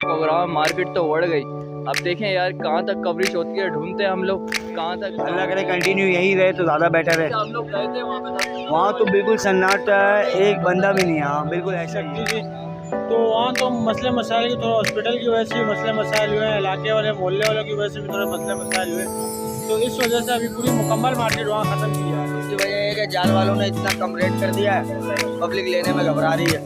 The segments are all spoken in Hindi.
प्रोग्राम मार्केट तो बढ़ गई। अब देखें यार कहाँ तक कवरेज होती है, ढूंढते हैं हम लोग कहाँ तक। अल्लाह करे कंटिन्यू यही रहे तो ज़्यादा बेटर है। हम लोग गए थे वहाँ पे, वहाँ तो बिल्कुल सन्नाटा है, एक बंदा भी नहीं है। हाँ बिल्कुल ऐसा ही है। तो वहाँ तो मसले मसाइल की थोड़ा हॉस्पिटल की वजह से भी मसले मसाइल हुए हैं, इलाके वाले मोहल्ले वालों की वजह से भी थोड़े मसले मसाइल हुए। तो इस वजह से अभी पूरी मुकम्मल मार्केट वहाँ ख़त्म की है। इसकी वजह ये है कि जाल वालों ने इतना कम रेट कर दिया है, पब्लिक लेने में घबरा रही है।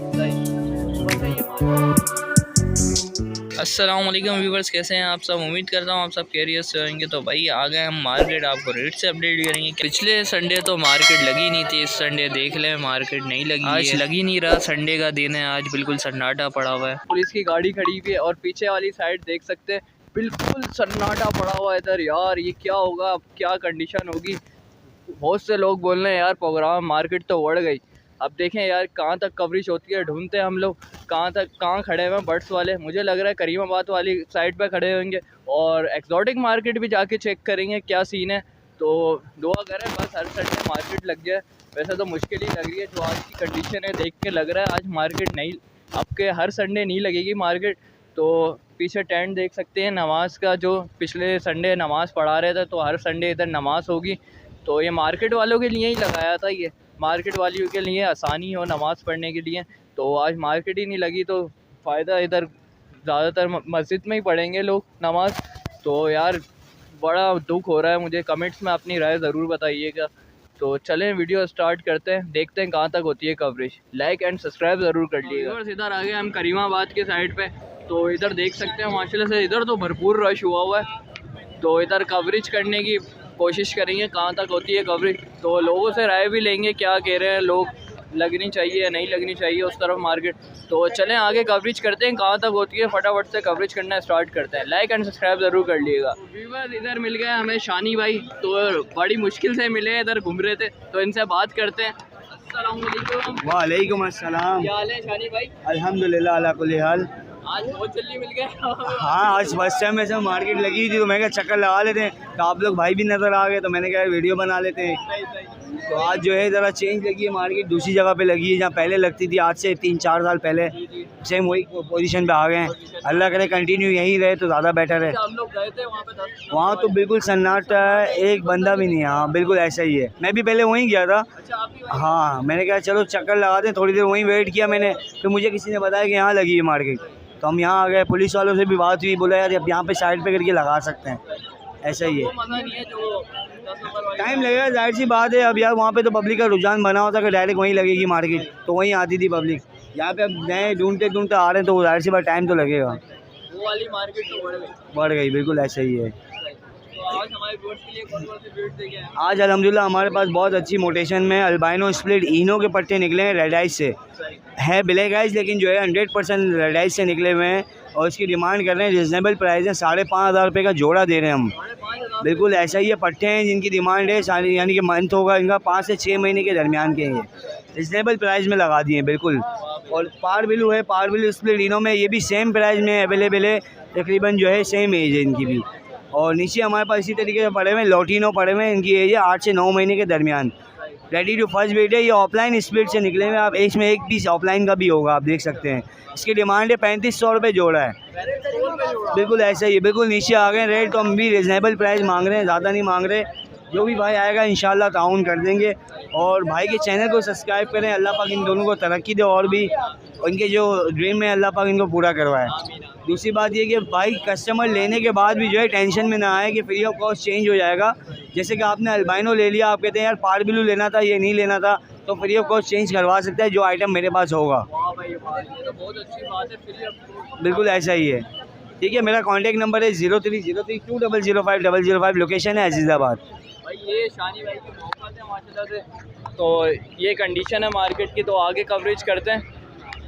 अस्सलाम वालेकुम व्यूवर्स, कैसे हैं आप सब। उम्मीद करता हूँ आप सब खैरियत से होंगे। तो भाई आ गए हम मार्केट, आपको रेट से अपडेट करेंगे। पिछले संडे तो मार्केट लगी नहीं थी, इस संडे देख लें मार्केट नहीं लगी, आज लगी नहीं रहा। संडे का दिन है, आज बिल्कुल सन्नाटा पड़ा हुआ है। पुलिस की गाड़ी खड़ी हुई है और पीछे वाली साइड देख सकते हैं बिल्कुल सन्नाटा पड़ा हुआ है इधर। यार ये क्या होगा, अब क्या कंडीशन होगी। बहुत से लोग बोल रहे हैं यार प्रोग्राम मार्केट तो बढ़ गई। अब देखें यार कहाँ तक कवरेज होती है, ढूंढते हैं हम लोग कहाँ खड़े हुए हैं। बर्ड्स वाले मुझे लग रहा है करीमाबाद वाली साइड पे खड़े होंगे और एक्सोटिक मार्केट भी जाके चेक करेंगे क्या सीन है। तो दुआ करें बस हर संडे मार्केट लग जाए। वैसे तो मुश्किल ही लग रही है, जो आज की कंडीशन है देख के लग रहा है आज मार्केट नहीं, आपके हर संडे नहीं लगेगी मार्केट। तो पीछे टेंट देख सकते हैं नमाज का, जो पिछले संडे नमाज़ पढ़ा रहे थे, तो हर संडे इधर नमाज़ होगी। तो ये मार्केट वालों के लिए ही लगाया था, ये मार्केट वालों के लिए आसानी हो नमाज़ पढ़ने के लिए। तो आज मार्केट ही नहीं लगी तो फ़ायदा इधर ज़्यादातर मस्जिद में ही पढ़ेंगे लोग नमाज़। तो यार बड़ा दुख हो रहा है मुझे। कमेंट्स में अपनी राय ज़रूर बताइएगा। तो चलें वीडियो स्टार्ट करते हैं, देखते हैं कहाँ तक होती है कवरेज। लाइक एंड सब्सक्राइब ज़रूर कर लीजिएगा। इधर आ गए हम करीमाबाद के साइड पे, तो इधर देख सकते हैं माशाल्लाह से इधर तो भरपूर रश हुआ हुआ है। तो इधर कवरेज करने की कोशिश करेंगे कहाँ तक होती है कवरेज। तो लोगों से राय भी लेंगे क्या कह रहे हैं लोग, लगनी चाहिए या नहीं लगनी चाहिए उस तरफ मार्केट। तो चलें आगे कवरेज करते हैं कहाँ तक होती है, फटाफट से कवरेज करना स्टार्ट करते हैं। लाइक एंड सब्सक्राइब ज़रूर कर लीजिएगा। व्यूअर्स इधर मिल गए हमें शानी भाई, तो बड़ी मुश्किल से मिले, इधर घूम रहे थे, तो इनसे बात करते हैं। अस्सलाम वालेकुम। वालेकुम अस्सलाम। क्या हाल है शानी भाई? अल्हम्दुलिल्लाह अला कुल्ली हाल। आज बहुत जल्दी मिल गए। हाँ आज फर्स्ट टाइम ऐसे मार्केट लगी थी तो मैं कहा चक्कर लगा लेते हैं, तो आप लोग भाई भी नज़र आ गए तो मैंने कहा वीडियो बना लेते हैं। तो आज जो है ज़रा चेंज लगी है मार्केट, दूसरी जगह पे लगी है जहाँ पहले लगती थी, आज से 3-4 साल पहले सेम वही पोजीशन पे आ गए हैं। अल्लाह करे कंटिन्यू यही रहे तो ज़्यादा बेटर है। हम लोग गए थे वहाँ पे, वहाँ तो बिल्कुल सन्नाटा है, एक बंदा भी नहीं है। हाँ बिल्कुल ऐसा ही है, मैं भी पहले वहीं गया था। हाँ मैंने कहा चलो चक्कर लगाते हैं, थोड़ी देर वहीं वेट किया मैंने, फिर मुझे किसी ने बताया कि यहाँ लगी है मार्केट, तो हम यहाँ आ गए। पुलिस वालों से भी बात हुई, बोला यार अब यहाँ पे साइड पे करके लगा सकते हैं, ऐसा ही है। टाइम लगेगा जाहिर सी बात है। अब यार वहाँ पे तो पब्लिक का रुझान बना होता कि डायरेक्ट वहीं लगेगी मार्केट, तो वहीं आती थी पब्लिक। यहाँ पे अब नए ढूंढते ढूंढते आ रहे हैं तो जाहिर सी बात टाइम तो लगेगा। वो वाली मार्केट तो बढ़ गई, बिल्कुल ऐसा ही है। तो आज हमारे व्यूअर्स के लिए कौन-कौन से ब्रीड देखे हैं? आज अल्हम्दुलिल्लाह हमारे पास बहुत अच्छी मोटेशन में अल्बाइनो स्प्लिट इनो के पट्टे निकले हैं रेड आइज से। है ब्लैक आइज लेकिन जो है 100% रेड आइज से निकले हुए हैं और इसकी डिमांड कर रहे हैं, रिजनेबल प्राइस है, 5,500 रुपये का जोड़ा दे रहे हैं हम। बिल्कुल ऐसा ही है, पट्टे हैं जिनकी डिमांड है सारी, यानी कि मंथ होगा इनका 5 से 6 महीने के दरमियान के हैं, रिजनेबल प्राइस में लगा दिए बिल्कुल। और पार बिलू है, पार बिलू स्प्लिट इनो में, ये भी सेम प्राइस में अवेलेबल है, तकरीबन जो है सेम एज है इनकी भी। और नीचे हमारे पास इसी तरीके से पड़े हुए हैं लोटिनो पड़े हुए हैं, इनकी एज है 8 से 9 महीने के दरमियान। रेडी टू फर्स्ट ब्रीड है, ये ऑफलाइन स्प्लिट से निकले हुए, आप इसमें एक पीस ऑफलाइन का भी होगा, आप देख सकते हैं। इसकी डिमांड है 3500 रुपये जोड़ा है, बिल्कुल ऐसा ही है। बिल्कुल नीचे आ गए रेट, तो हम भी रिजनेबल प्राइस मांग रहे हैं, ज़्यादा नहीं मांग रहे। जो भी भाई आएगा इंशाल्लाह ताउन कर देंगे। और भाई के चैनल को सब्सक्राइब करें, अल्लाह पाक इन दोनों को तरक्की दे और भी उनके जो ड्रीम है अल्लाह पाक इनको पूरा करवाए। दूसरी बात ये कि भाई कस्टमर लेने के बाद भी जो है टेंशन में ना आए कि फ्री ऑफ कॉस्ट चेंज हो जाएगा। जैसे कि आपने अल्बाइनो ले लिया, आप कहते हैं यार पार बिलू लेना था, ये नहीं लेना था, तो फ्री ऑफ कॉस्ट चेंज करवा सकता है जो आइटम मेरे पास होगा। बिल्कुल ऐसा ही है। ठीक है, मेरा कॉन्टैक्ट नंबर है 030320050005, लोकेशन है अजीज़ाबाद। भाई ये शानी भाई की मोहब्बत है माशाल्लाह से। तो ये कंडीशन है मार्केट की। तो आगे कवरेज करते हैं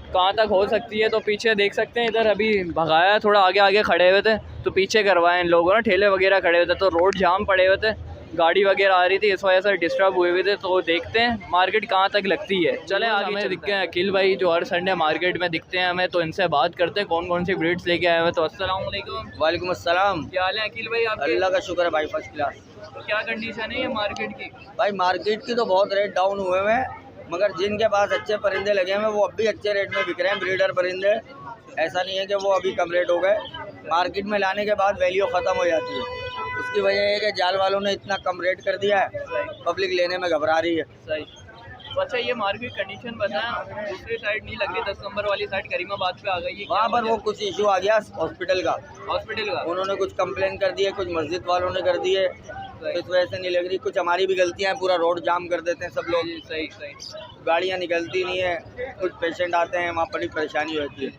कहाँ तक हो सकती है। तो पीछे देख सकते हैं, इधर अभी भगाया, थोड़ा आगे आगे खड़े हुए थे तो पीछे करवाए इन लोगों ने, ठेले वगैरह खड़े हुए थे तो रोड जाम पड़े हुए थे, गाड़ी वगैरह आ रही थी, इस वजह से डिस्टर्ब हुए हुए थे। तो देखते हैं मार्केट कहाँ तक लगती है। चले आगे हमें दिखते हैं अकील भाई जो हर संडे मार्केट में दिखते हैं हमें, तो इनसे बात करते हैं कौन कौन सी ब्रीड्स लेके आए हुए। तो अस्सलाम वालेकुम। वालेकुम अस्सलाम। क्या हाल है अकील भाई आपके? अल्लाह का शुक्र है भाई, फर्स्ट क्लास। तो क्या कंडीशन है ये मार्केट की? भाई मार्केट की तो बहुत रेट डाउन हुए हैं, मगर जिनके पास अच्छे परिंदे लगे हैं वो अब भी अच्छे रेट में बिक रहे हैं, ब्रीडर परिंदे। ऐसा नहीं है कि वो अभी कम रेट हो गए, मार्केट में लाने के बाद वैल्यू ख़त्म हो जाती है। उसकी वजह है कि जाल वालों ने इतना कम रेट कर दिया है, पब्लिक लेने में घबरा रही है। सही। तो अच्छा ये मार्केट कंडीशन बताएं, दूसरी साइड नहीं लग रही, 10 नंबर वाली साइड करीमाबाद पे आ गई है, वहाँ पर वो कुछ इशू आ गया हॉस्पिटल का, उन्होंने कुछ कंप्लेन कर दिए, कुछ मस्जिद वालों ने कर दिए, तो इस वजह से नहीं लग रही। कुछ हमारी भी गलतियाँ हैं, पूरा रोड जाम कर देते हैं सब लोग, सही सही, गाड़ियाँ निकलती नहीं है, कुछ पेशेंट आते हैं, वहाँ बड़ी परेशानी होती है।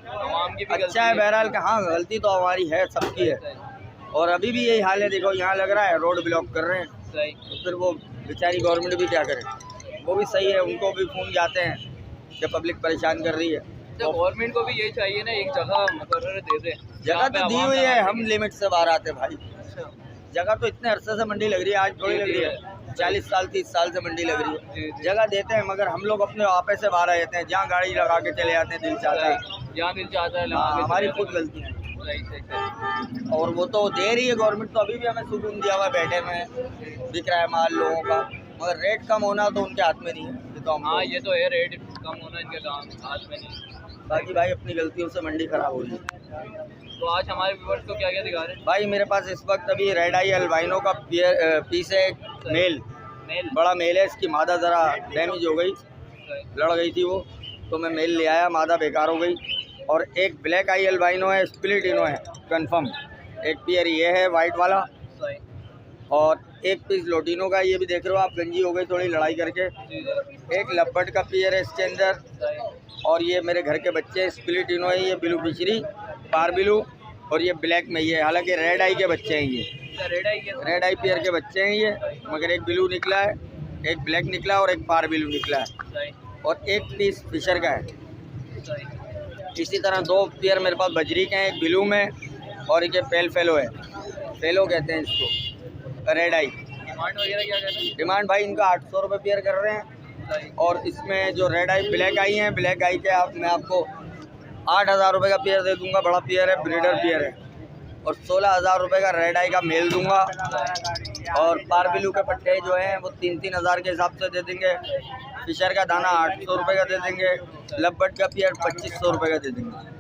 अच्छा है बहरहाल कि हाँ गलती तो हमारी है, सबकी है। और अभी भी यही हाल है, देखो यहाँ लग रहा है रोड ब्लॉक कर रहे हैं, तो फिर वो बेचारी गवर्नमेंट भी क्या करे, वो भी सही है, उनको भी फोन जाते हैं कि पब्लिक परेशान कर रही है। तो गवर्नमेंट को भी यही चाहिए ना, एक जगह मुकर्रर दे दे। जगह तो दी हुई है, हम लिमिट से बाहर आते भाई। जगह तो इतने अरसे से मंडी लग रही है, आज थोड़ी लग रही है, 40 साल 30 साल से मंडी लग रही है। जगह देते हैं मगर हम लोग अपने आपे से बाहर आ जाते हैं, जहाँ गाड़ी लगा के चले जाते हैं, दिल चाहता है, जहाँ दिल चाहता है। हमारी खुद गलती है। और वो तो दे रही है गवर्नमेंट, तो अभी भी हमें सुकून दिया हुआ है, बैठे में बिक रहा है माल लोगों का, मगर रेट कम होना तो उनके हाथ में नहीं है। ये तो हाँ ये तो है, रेट कम होना इनके हाथ में नहीं। बाकी भाई अपनी गलतियों से मंडी खराब हो रही है। तो आज हमारे व्यूअर्स को क्या क्या दिखा रहे हैं भाई? मेरे पास इस वक्त अभी रेड आई अल्बाइनो का पीस है, मेल बड़ा मेल है, इसकी मादा ज़रा डैमेज हो गई, लड़ गई थी वो, तो मैं मेल ले आया, मादा बेकार हो गई। और एक ब्लैक आई अल्बाइनो है, स्प्लिट इनो है कंफर्म, एक पेयर ये है वाइट वाला, और एक पीस लोटिनो का, ये भी देख रहे हो आप, गंजी हो गई थोड़ी लड़ाई करके। एक लब्बट का पेयर है इसके अंदर, और ये मेरे घर के बच्चे स्प्लिट इनो है, ये ब्लू फिशरी पार ब्लू, और ये ब्लैक में ये, हालांकि रेड आई के बच्चे हैं, ये रेड आई पेयर के बच्चे हैं ये, मगर एक ब्लू निकला है, एक ब्लैक निकला और एक पार ब्लू निकला है, और एक पीस फिशर का है। इसी तरह 2 पेयर मेरे पास बजरी के हैं, एक ब्लू में और एक पेल फेलो है, फेलो कहते हैं इसको, रेड आई। डिमांड वगैरह क्या कहते हैं? डिमांड भाई इनका 800 रुपये पेयर कर रहे हैं, और इसमें जो रेड आई ब्लैक आई हैं, ब्लैक आई के मैं आपको 8,000 रुपये का पेयर दे दूंगा, बड़ा पेयर है, ब्रीडर पेयर है, और 16,000 रुपये का रेड आई का मेल दूंगा, और पार ब्लू के पट्टे जो हैं वो 3-3 हज़ार के हिसाब से दे देंगे, फिशर का दाना 800 रुपये का दे देंगे, लब्बट का पेयर 2500 रुपये का दे देंगे।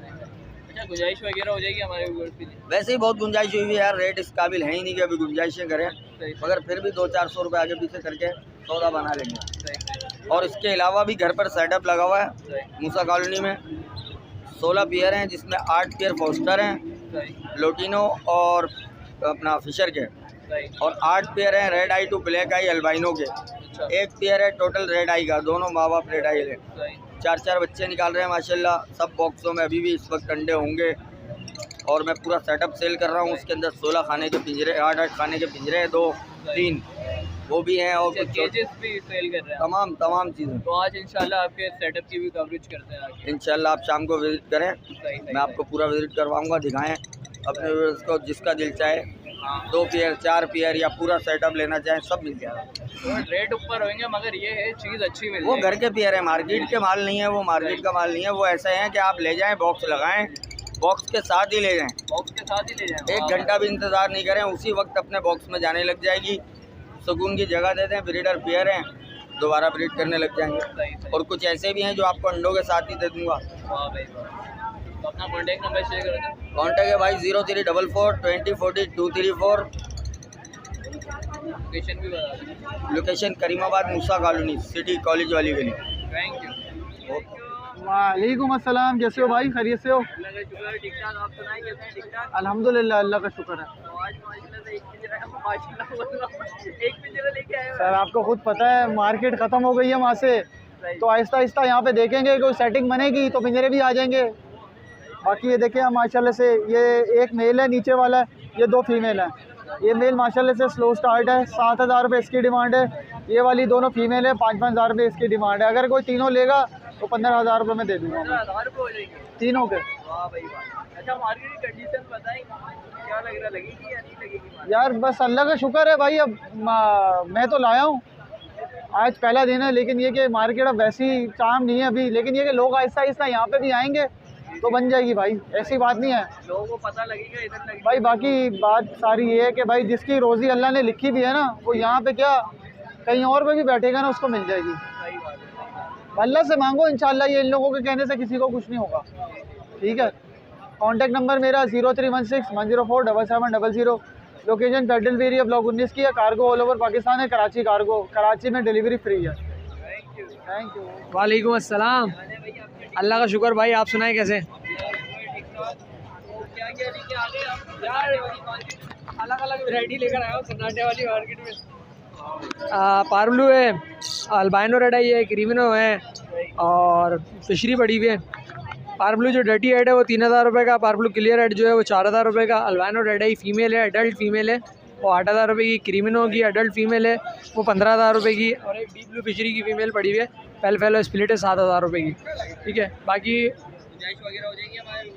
अच्छा गुंजाइश वगैरह हो जाएगी हमारे व्यूअर्स के लिए? वैसे ही बहुत गुंजाइश हुई है यार, रेट इस काबिल है ही नहीं कि अभी गुंजाइशें करें, मगर फिर भी 200-400 रुपये आगे पीछे करके सौदा बना लेंगे। और इसके अलावा भी घर पर सेटअप लगा हुआ है मूसा कॉलोनी में, 16 पेयर हैं, जिसमें 8 पेयर फोस्टर हैं लोटिनो और अपना फिशर के, और 8 पेयर हैं red eye two black eye albino के, एक पेयर है टोटल रेड आई का, दोनों माँ बाप रेड आई है। 4-4 बच्चे निकाल रहे हैं माशाल्लाह, सब बॉक्सों में अभी भी इस वक्त अंडे होंगे, और मैं पूरा सेटअप सेल कर रहा हूँ। उसके अंदर 16 खाने के पिंजरे, 8-8 खाने के पिंजरे, 2-3 वो भी हैं, और केजेस भी सेल कर रहे हैं, तमाम चीज़ें। तो आज इंशाल्लाह आपके सेटअप की भी कवरेज करते हैं इंशाल्लाह, आप शाम को विजिट करें, मैं आपको पूरा विजिट करवाऊँगा, दिखाएँ अपने व्यूअर्स को, जिसका दिल चाहे 2 पेयर 4 पेयर या पूरा सेटअप लेना चाहें सब मिल जाएगा। तो रेट ऊपर होंगे मगर ये है चीज़ अच्छी मिल वो घर के पेयर है, मार्केट के माल नहीं है, वो मार्केट का माल नहीं है, वो ऐसे हैं कि आप ले जाएं, बॉक्स लगाएं, बॉक्स के साथ ही ले जाएं, बॉक्स के साथ ही ले जाएं, 1 घंटा भी इंतज़ार नहीं करें, उसी वक्त अपने बॉक्स में जाने लग जाएगी। सुकून की जगह दे दें, ब्रीडर पेयर हैं, दोबारा ब्रीड करने लग जाएंगे। और कुछ ऐसे भी हैं जो आपको अंडों के साथ ही दे दूँगा। तो अपना कॉन्टैक्ट नंबर शेयर कर दें। कॉन्टैक्ट है भाई 0344 20 40 234। लोकेशन भी बता दें। लोकेशन करीमाबाद मूसा कॉलोनी, सिटी कॉलेज वाली गली। Thank you. वालेकुम अस्सलाम, कैसे हो भाई? खैरियत से हो? अल्लाह का शुक्र है, ठीक ठाक। आप सुनाएं कैसे हैं? ठीक ठाक अल्हम्दुलिल्लाह, अल्लाह का शुक्र है। तो आज माशाल्लाह से एक पिंजरा लेके आए हो। सर आपको खुद पता है मार्केट ख़त्म हो गई है वहाँ से, तो आहिस्ता आहिस्ता यहाँ पे देखेंगे कोई सेटिंग बनेगी तो पिंजरे भी आ जाएंगे। बाकी ये देखें हम माशाल्लाह से, ये एक मेल है नीचे वाला, ये 2 फीमेल हैं। ये मेल माशाल्लाह से स्लो स्टार्ट है, 7,000 रुपये इसकी डिमांड है। ये वाली दोनों फीमेल है, 5-5 हज़ार रुपये इसकी डिमांड है। अगर कोई तीनों लेगा तो 15,000 रुपये में दे दूँगा 15,000 रुपये हो जाएंगे तीनों के। वाह भाई वाह। अच्छा मार्केट की कंडीशन बताएं, क्या लग रहा, लगेगी या नहीं लगेगी? यार बस अल्लाह का शुक्र है भाई, अब मैं तो लाया हूँ, आज पहला दिन है, लेकिन ये कि मार्केट अब वैसी काम नहीं है अभी, लेकिन ये कि लोग आहिस्ता आहिस्ता यहाँ पे भी आएंगे तो बन जाएगी भाई, ऐसी बात नहीं है। लोगों को पता लगेगा, इधर लगेगा भाई बाकी बात सारी ये है कि भाई जिसकी रोज़ी अल्लाह ने लिखी भी है ना, वो यहाँ पे क्या कहीं और पे भी बैठेगा ना, उसको मिल जाएगी। सही बात है। अल्लाह से मांगो, इंशाल्लाह ये इन लोगों के कहने से किसी को कुछ नहीं होगा, ठीक है। कॉन्टैक्ट नंबर मेरा 0316-104-7700। लोकेशन फेडरल एरिया ब्लॉक 19 की है। कार्गो ऑल ओवर पाकिस्तान है। कराची कार्गो, कराची में डिलीवरी फ्री है। Thank you. वालेकुम अस्सलाम। अल्लाह का शुक्र भाई, आप सुनाए कैसे? अलग अलग वैरायटी लेकर आया हूँ सन्नाटे वाली मार्केट में। पार्बलू है, अल्बाइनो रेड आई है, क्रीमिनो है और फिशरी पड़ी हुई है। पार्बलू जो डर्टी हेड है वो 3000 रुपये का, पार्बलू क्लियर हेड जो है वो 4000 रुपये का, अल्बाइनो रेड आई फीमेल है, एडल्ट फीमेल है, वो 8000 रुपये की, क्रीमिनो की एडल्ट फीमेल है वो 15000 रुपये की, और एक डीप ब्लू फिशरी की फीमेल पड़ी हुई है, पेल स्प्लिट है 7000 रुपये की। ठीक है, बाकी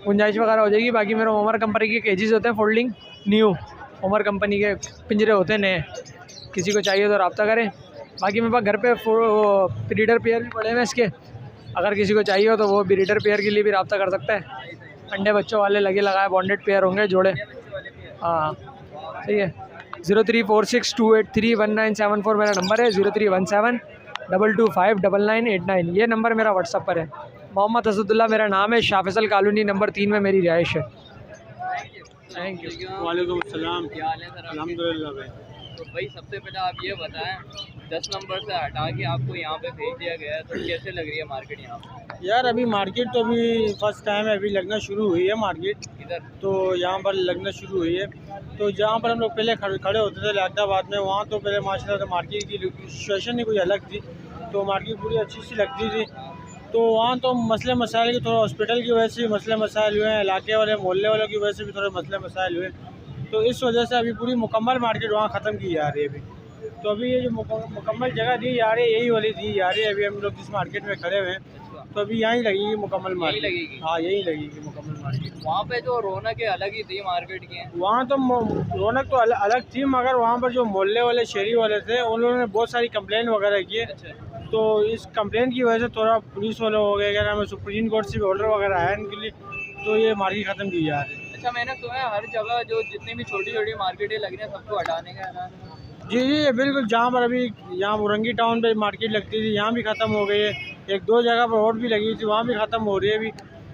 गुंजाइश वगैरह हो जाएगी। बाकी मेरे ओमर कंपनी के केजेस होते हैं फोल्डिंग न्यू, ओमर कंपनी के पिंजरे होते हैं नए, किसी को चाहिए तो रब्ता करें। बाकी मेरे पास घर पे ब्रीडर पेयर भी पड़े हैं इसके, अगर किसी को चाहिए हो तो वो ब्रीडर पेयर के लिए भी रब्ता कर सकता है। अंडे बच्चों वाले लगे लगाए बॉन्डेड पेयर होंगे जोड़े। हाँ ठीक है। 0346283197 मेरा नंबर है, 031722599989 ये नंबर मेरा व्हाट्सअप पर है। मोहम्मद असदुल्ला मेरा नाम है, शाह फैसल कॉलोनी नंबर 3 में मेरी रिहाइश है। Thank you. वालेकुम अस्सलाम। क्या हाल है सर? अल्हम्दुलिल्लाह भाई। तो भाई सबसे पहले आप ये बताएं, 10 नंबर से हटा के आपको यहाँ पे भेज दिया गया है, तो कैसे लग रही है मार्केट यहाँ पे? यार अभी मार्केट तो अभी फर्स्ट टाइम है, अभी लगना शुरू हुई है मार्केट इधर तो यहाँ पर लगना शुरू हुई है। तो जहाँ पर हम लोग पहले खड़े होते थे लादाबाद में, वहाँ तो पहले माशाल्लाह से मार्केट की सिचुएशन ही कुछ अलग थी, तो मार्केट पूरी अच्छी सी लगती थी। तो वहाँ तो मसले मसाइल की थोड़ा हॉस्पिटल की वजह से मसले मसाइल हुए हैं, इलाके वाले मोहल्ले वालों की वजह से भी थोड़े मसले मसाइल हुए, तो इस वजह से अभी पूरी मुकम्मल मार्केट वहाँ ख़त्म की जा रही है अभी। तो अभी ये जो मुकम्मल जगह दी जा रही है यही वाली दी जा रही है। अभी हम लोग जिस मार्केट में खड़े हुए हैं तो अभी यहीं लगेगी मुकम्मल मार्केट। लगेगी? हाँ यहीं लगेगी मुकम्मल मार्केट। वहाँ पे जो रौनक है अलग ही थी मार्केट की। वहाँ तो रौनक तो अलग थी, मगर वहाँ पर जो मोहल्ले वाले शहरी वाले थे उन्होंने बहुत सारी कंप्लेन वगैरह की। तो इस कंप्लेन की वजह से थोड़ा पुलिस वाले हो गए, क्या नाम है, सुप्रीम कोर्ट से भी ऑर्डर वगैरह आया इनके लिए, तो ये मार्केट ख़त्म की जा रही है। अच्छा, मैंने सुना है हर जगह जो जितनी भी छोटी छोटी मार्केटें लग रही हैं सबको हटाने का ऐलान है। जी जी बिल्कुल। जहाँ पर अभी यहाँ मुरंगी टाउन पे मार्केट लगती थी यहाँ भी ख़त्म हो गई है, एक दो जगह पर और भी लगी थी वहाँ भी ख़त्म हो रही है। अभी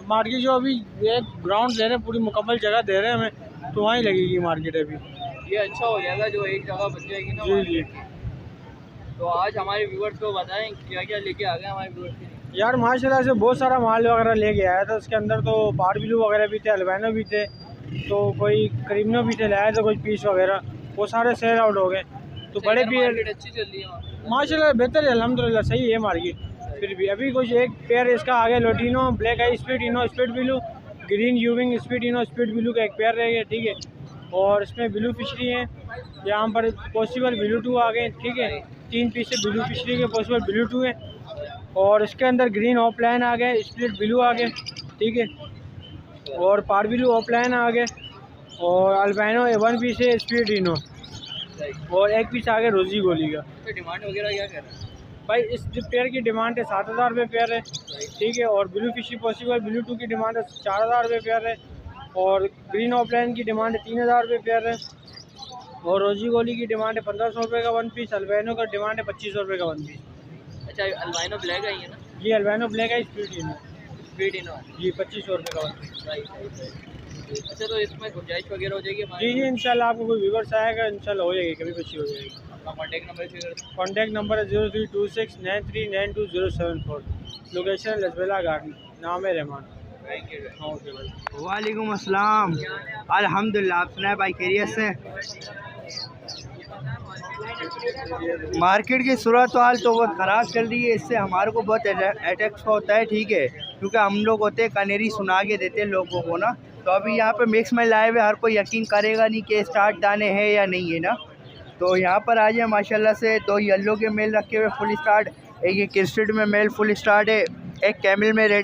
मार्केट जो अभी एक ग्राउंड दे रहे हैं, पूरी मुकम्मल जगह दे रहे हैं हमें, तो वहीं लगेगी मार्केट अभी। ये अच्छा हो जाएगा जो एक जगह बच जाएगी ना। जी जी। तो आज हमारे व्यूअर्स को बताएं क्या क्या लेके आ गए हमारे व्यूअर्स के लिए। यार माशाल्लाह से बहुत सारा माल वगैरह लेके आया था, उसके अंदर तो पार्बलू वगैरह भी थे, अल्बाइनो भी थे, तो कोई क्रीमिनो भी थे, लाया था कुछ पीस वगैरह, वो सारे सेल आउट हो गए। तो बड़े भी मार्केट अच्छी चल रही है माशाल्लाह बेहतर है, अल्हम्दुलिल्लाह सही है मार्केट। फिर भी अभी कुछ एक पेयर इसका आगे लोटिनो ब्लैक आई स्पीड इनो स्पीड ब्लू ग्रीन यूविंग स्पीड इनो स्पीड ब्लू का एक पेयर रहेगा। ठीक है, और इसमें ब्लू फिशरी है, यहाँ पर पॉसिबल ब्लू 2 आ गए। ठीक है, 3 पीस से ब्लू फिशरी के पॉसिबल ब्लू 2 है, और इसके अंदर ग्रीन ऑफलाइन आ गए, स्प्लिट ब्लू आ गए। ठीक है, और पार्बलू ऑफलाइन आ गए, और अल्बाइनो 1 पीस है स्पीड इनो, और एक पीस आ गया रोजी गोली का। तो डिमांड वगैरह क्या कर रहे हैं भाई? इस पेयर की डिमांड है 7000 रुपये पेयर है। ठीक है, और ब्लू फिशी पॉसिबल ब्लू 2 की डिमांड है 4000 रुपये पेयर है, और ग्रीन ऑफलाइन की डिमांड है 3000 रुपये पेयर है, और रोजी गोली की डिमांड है 1500 रुपये का 1 पीस, अल्बाइनो का डिमांड है 2500 रुपये का 1 पीस। अच्छा, अल्बाइनो ब्लैक आई है ना? जी अल्बाइनो ब्लैक है स्पीड इनो इनो जी 2500 रुपये का 1 पीस। अच्छा, तो इसमें गुंजाइश वगैरह हो जाएगी हमारी? जी जी इंशाल्लाह आपको कोई व्यूवर्स आएगा इंशाल्लाह हो जाएगी, कभी कुछ हो जाएगी। अपना कॉन्टैक्ट नंबर शेयर कर। कॉन्टैक्ट नंबर है 0326939207 लोकेशन लजबेला गार्डन, नाम है रहमान। Thank you. ओके भाई। वालेकुम अस्सलाम। अल्हम्दुलिल्लाह, आप सुनाए भाई खैरियत से? मार्केट की सूरत हाल तो बहुत ख़राब चल रही है, इससे हमारे को बहुत अटैक्स होता है। ठीक है, क्योंकि हम लोग होते हैं कनेरी सुना के देते हैं लोगों को ना, तो अभी यहाँ पे मिक्स में लाए हुए हर कोई यकीन करेगा नहीं कि स्टार्ट दाने हैं या नहीं है ना। तो यहाँ पर आ जाए माशाल्लाह से, 2 येलो के मेल रखे हुए फुल स्टार्ट, एक ये क्रिस्टड में मेल फुल स्टार्ट है, एक कैमिल में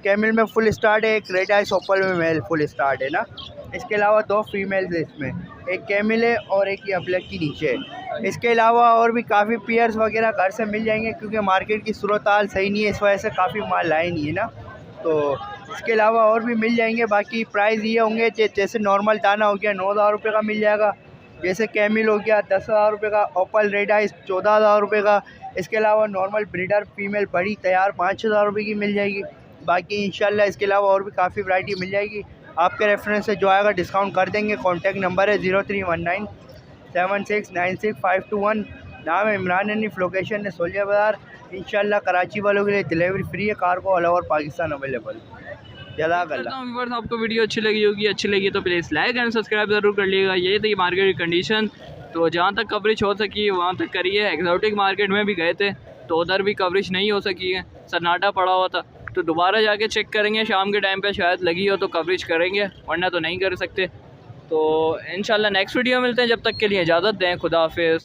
कैमिल में फुल स्टार्ट है, एक रेड आई सोपल में मेल फुल स्टार्ट है ना। इसके अलावा 2 फीमेल्स है इसमें, एक कैमिल है और एक ये ब्लैक की नीचे है। इसके अलावा और भी काफ़ी पेयर्स वगैरह घर से मिल जाएंगे, क्योंकि मार्केट की सूरत हाल सही नहीं है, इस वजह से काफ़ी माल लाए नहीं है ना। तो इसके अलावा और भी मिल जाएंगे। बाकी प्राइस ये होंगे जैसे नॉर्मल दाना हो गया 9000 रुपये का मिल जाएगा, जैसे कैमिल हो गया 10,000 रुपये का, ओपल रेड आइस 14,000 रुपये का। इसके अलावा नॉर्मल ब्रीडर फीमेल बड़ी तैयार 5,000 रुपये की मिल जाएगी। बाकी इंशाल्लाह इसके अलावा और भी काफ़ी वैरायटी मिल जाएगी। आपके रेफरेंस से जो आएगा डिस्काउंट कर देंगे। कॉन्टैक्ट नंबर है 031976965221। नाम है इमरान हनीफ, लोकेशन है सोलिया बाज़ार। इंशाल्लाह कराची वालों के लिए डिलीवरी फ्री है, कार को ऑल ओवर पाकिस्तान अवेलेबल। जज़ाकल्लाह। व्यूअर्स आपको वीडियो अच्छी लगी होगी, अच्छी लगी तो प्लीज़ लाइक एंड सब्सक्राइब ज़रूर कर लीजिएगा। ये थी मार्केट की कंडीशन, तो जहाँ तक कवरेज हो सकी वहाँ तक करिए। एक्जॉटिक मार्केट में भी गए थे तो उधर भी कवरेज नहीं हो सकी है, सन्नाटा पड़ा हुआ था। तो दोबारा जाके चेक करेंगे, शाम के टाइम पे शायद लगी हो तो कवरेज करेंगे, वरना तो नहीं कर सकते। तो इंशाल्लाह नेक्स्ट वीडियो मिलते हैं, जब तक के लिए इजाज़त दें, खुदा हाफिज़।